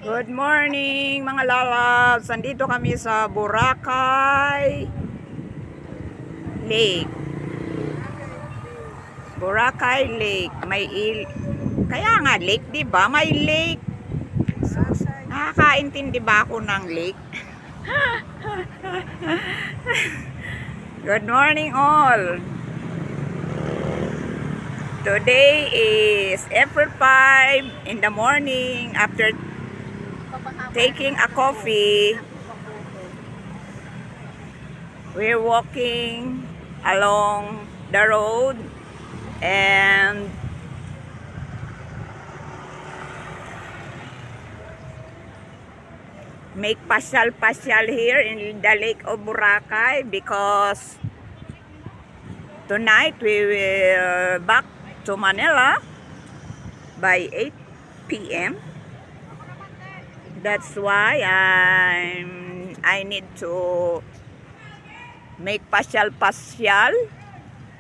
Good morning mga lalabs. Nandito kami sa Boracay Lake. Boracay Lake. Kaya nga lake, 'di ba? May lake. Nakakaintindi ba ako ng lake? Good morning all. Today is April 5 in the morning after taking a coffee. We're walking along the road and make pasyal here in the Lake of Boracay because tonight we will back to Manila by 8 p.m. That's why I need to make pasyal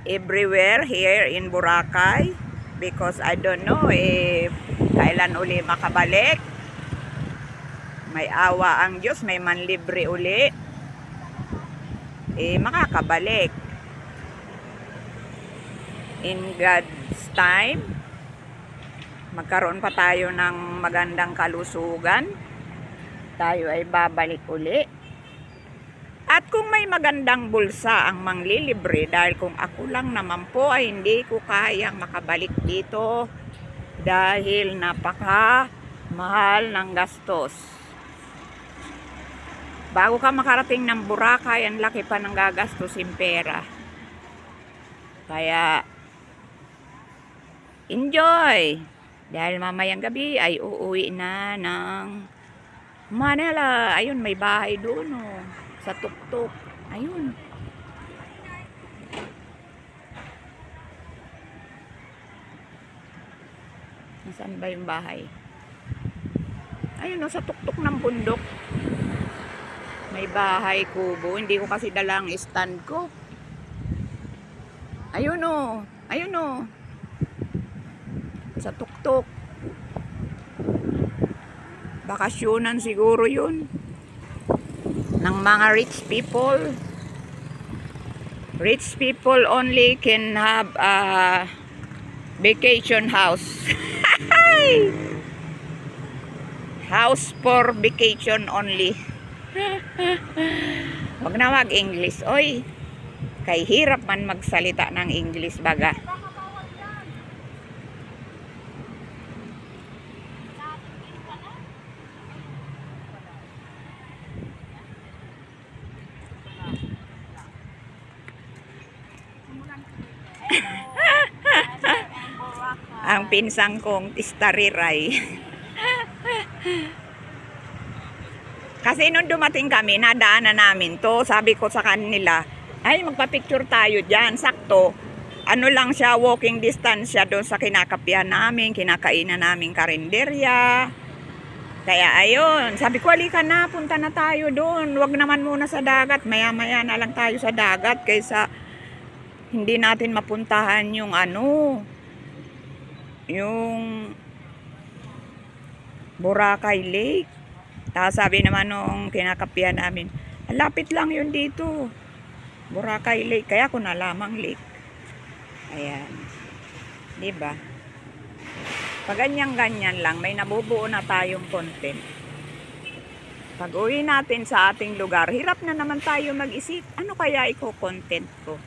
everywhere here in Boracay because I don't know if kailan uli makabalik. May awa ang Diyos, may manlibre uli. Makakabalik. In God's time, magkaroon pa tayo ng magandang kalusugan. Tayo ay babalik uli. At kung may magandang bulsa ang manglilibre, dahil kung ako lang naman po ay hindi ko kayang makabalik dito dahil napaka mahal ng gastos. Bago ka makarating ng Boracay, ang laki pa ng gagastusin pera. Kaya enjoy! Dahil mamayang gabi ay uuwi na ng Manila. Ayun, may bahay doon sa tuktok. Ayun. Nasaan ba yung bahay? Ayun sa tuktok ng bundok. May bahay kubo. Hindi ko kasi dala ang stand ko. Ayun Ayun sa tuktok. Bakasyonan siguro yun ng mga rich people. Rich people only can have a vacation house. House for vacation only. Wag na mag-English. Oy, kay hirap man magsalita ng English baga. Ang pinsang kong istariray. Kasi nung dumating kami, nadaanan namin to. Sabi ko sa kanila, ay magpa-picture tayo dyan. Sakto, ano lang siya, walking distance siya doon sa kinakapihan namin, kinakainan namin karinderya. Kaya ayun, sabi ko, halika na, punta na tayo doon. Huwag naman muna sa dagat, maya-maya na lang tayo sa dagat kaysa hindi natin mapuntahan yung yung Boracay Lake. Tapos sabi naman nung kinakapihan namin, lapit lang yun dito, Boracay Lake. Kaya ko na lamang lake. Ayan, diba? Pag ganyan lang, may nabubuo na tayong content. Pag uwi natin sa ating lugar, hirap na naman tayo mag-isip, ano kaya i-content ko?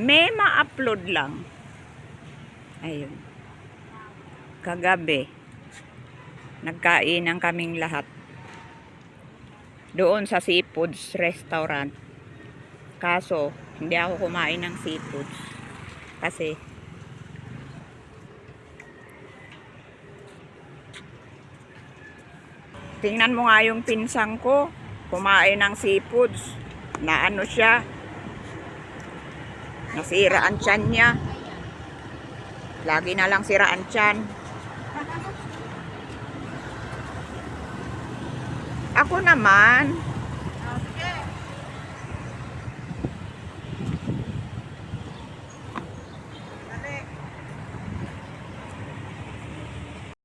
May ma-upload lang. Ayun. Kagabi, nagkainan kaming lahat doon sa seafoods restaurant. Kaso, hindi ako kumain ng seafoods. Kasi, tingnan mo nga yung pinsang ko, kumain ng seafoods. Na siya, nasira ang tiyan niya. Lagi na lang sira ang tiyan. Ako naman,